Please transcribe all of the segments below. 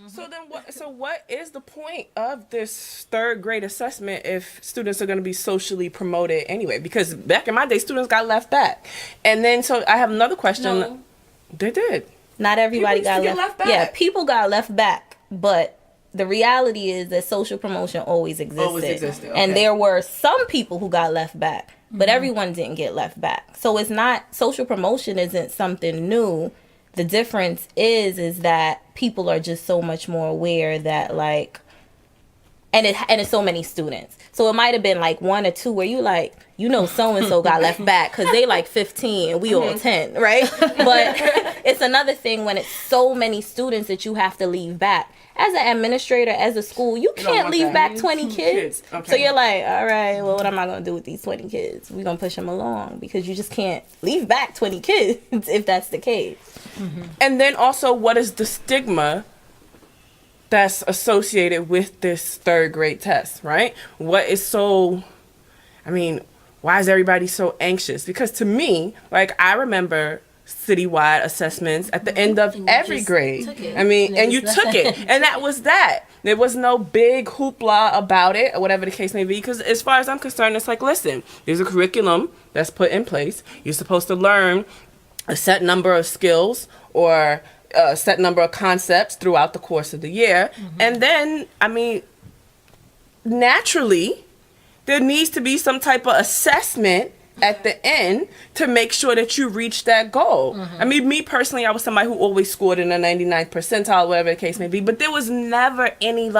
So then what is the point of this third grade assessment if students are going to be socially promoted anyway? Because back in my day, students got left back. And then, so I have another question. No. They did. Not everybody People used to got get left back. Yeah, people got left back, but the reality is that social promotion always existed. Always existed, okay. And there were some people who got left back, but everyone didn't get left back. So it's not, social promotion isn't something new. The difference is that people are just so much more aware that, like, and it's so many students. So it might have been like 1 or 2 where you like, you know, so-and-so got left back because they like 15 and we all 10, right? But it's another thing when it's so many students that you have to leave back. As an administrator, as a school, you can't leave back 20 kids. Okay. So you're like, all right, well, what am I going to do with these 20 kids? We're going to push them along because you just can't leave back 20 kids if that's the case. And then also, what is the stigma that's associated with this third grade test, right? What is so, I mean, why is everybody so anxious? Because to me, like, I remember citywide assessments at the end of every grade. I mean, and you took it. And that was that. There was no big hoopla about it or whatever the case may be. Because as far as I'm concerned, it's like, listen, there's a curriculum that's put in place. You're supposed to learn a set number of skills or a set number of concepts throughout the course of the year. And then, I mean, naturally, there needs to be some type of assessment at the end to make sure that you reach that goal. I mean, me personally, I was somebody who always scored in the 99th percentile, whatever the case may be, but there was never any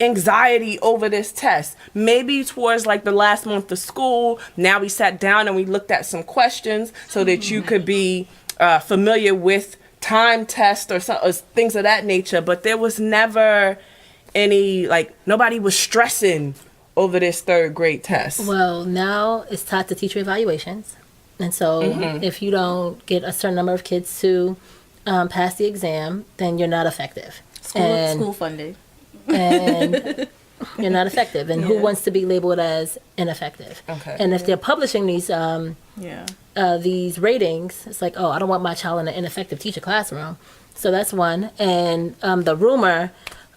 anxiety over this test. Maybe towards like the last month of school, now we sat down and we looked at some questions so that you could be familiar with time tests or things of that nature, but there was never any, like, nobody was stressing over this third grade test. Well, now it's taught to teacher evaluations. And so if you don't get a certain number of kids to pass the exam, then you're not effective. School funding. And you're not effective. And who wants to be labeled as ineffective? Okay. And if they're publishing these ratings, it's like, oh, I don't want my child in an ineffective teacher classroom. So that's one. And the rumor,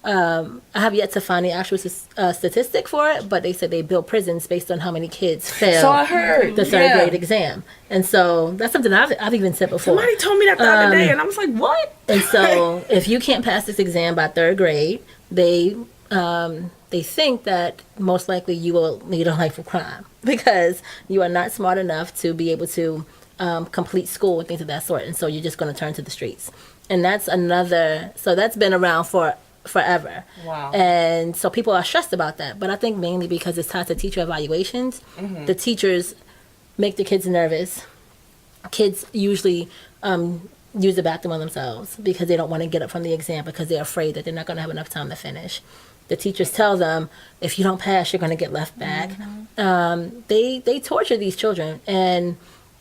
I have yet to find the actual statistic for it, but they said they build prisons based on how many kids fail So I heard the third grade exam. And so that's something I've even said before. Somebody told me that the other day, and I was like, what? And so if you can't pass this exam by third grade, they think that most likely you will lead a life of crime because you are not smart enough to be able to complete school and things of that sort. And so you're just going to turn to the streets. And that's that's been around for forever. Wow. And so people are stressed about that. But I think mainly because it's tied to teacher evaluations, the teachers make the kids nervous. Kids usually use the bathroom on themselves because they don't want to get up from the exam because they're afraid that they're not going to have enough time to finish. The teachers tell them, if you don't pass, you're going to get left back. They torture these children. And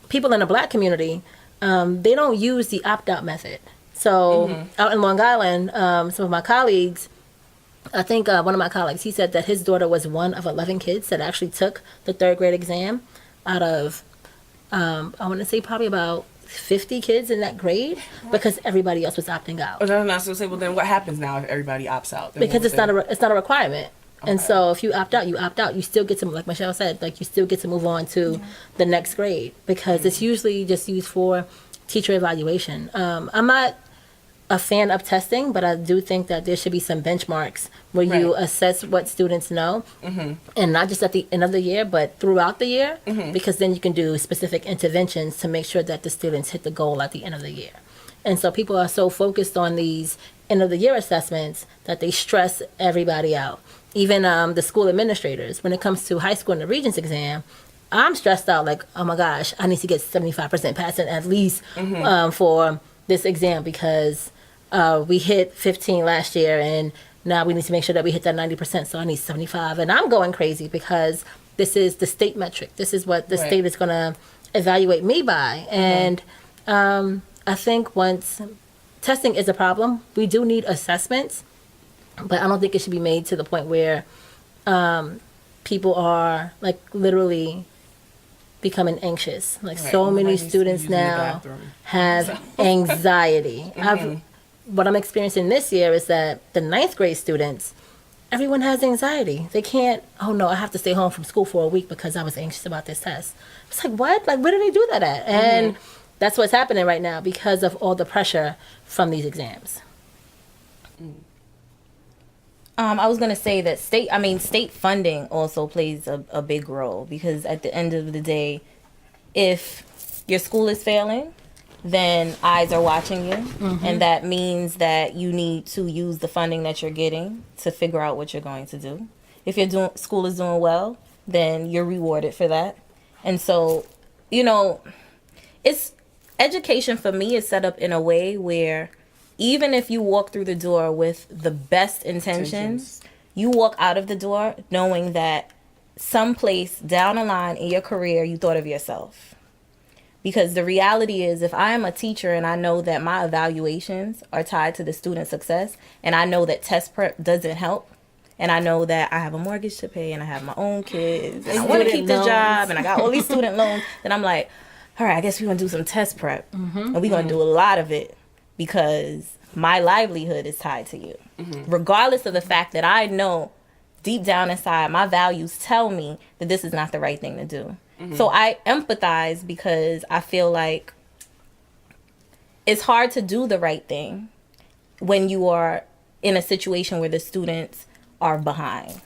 people in the Black community, they don't use the opt-out method. So out in Long Island, some of my colleagues, I think one of my colleagues, he said that his daughter was one of 11 kids that actually took the third grade exam out of, I want to say probably about 50 kids in that grade because everybody else was opting out. But I'm not supposed to say, well, then what happens now if everybody opts out? Then Because it's not a requirement. Okay. And so if you opt out, you opt out. You still get to, like Michelle said, like you still get to move on to the next grade because it's usually just used for teacher evaluation. I'm not a fan of testing, but I do think that there should be some benchmarks where you assess what students know, and not just at the end of the year, but throughout the year, because then you can do specific interventions to make sure that the students hit the goal at the end of the year. And so people are so focused on these end of the year assessments that they stress everybody out. Even the school administrators, when it comes to high school and the Regents exam, I'm stressed out like, oh my gosh, I need to get 75% passing at least for this exam because we hit 15 last year and now we need to make sure that we hit that 90%, so I need 75. And I'm going crazy because this is the state metric. This is what the state is going to evaluate me by. And I think once testing is a problem, we do need assessments, but I don't think it should be made to the point where people are like literally becoming anxious. Like Right. so many Nobody needs to students use the now bathroom. have anxiety. What I'm experiencing this year is that the 9th grade students, everyone has anxiety. They can't, oh no, I have to stay home from school for a week because I was anxious about this test. It's like, what? Like, where did they do that at? And that's what's happening right now because of all the pressure from these exams. I was gonna say that state funding also plays a big role, because at the end of the day, if your school is failing, then eyes are watching you, and that means that you need to use the funding that you're getting to figure out what you're going to do. If school is doing well, then you're rewarded for that. And so, it's education for me is set up in a way where even if you walk through the door with the best intentions, you walk out of the door knowing that someplace down the line in your career, you thought of yourself. Because the reality is, if I am a teacher and I know that my evaluations are tied to the student success, and I know that test prep doesn't help, and I know that I have a mortgage to pay and I have my own kids, and I want to keep this job, and I got all these student loans, then I'm like, all right, I guess we're going to do some test prep. And we're going to do a lot of it, because my livelihood is tied to you. Regardless of the fact that I know deep down inside, my values tell me that this is not the right thing to do. So I empathize, because I feel like it's hard to do the right thing when you are in a situation where the students are behind.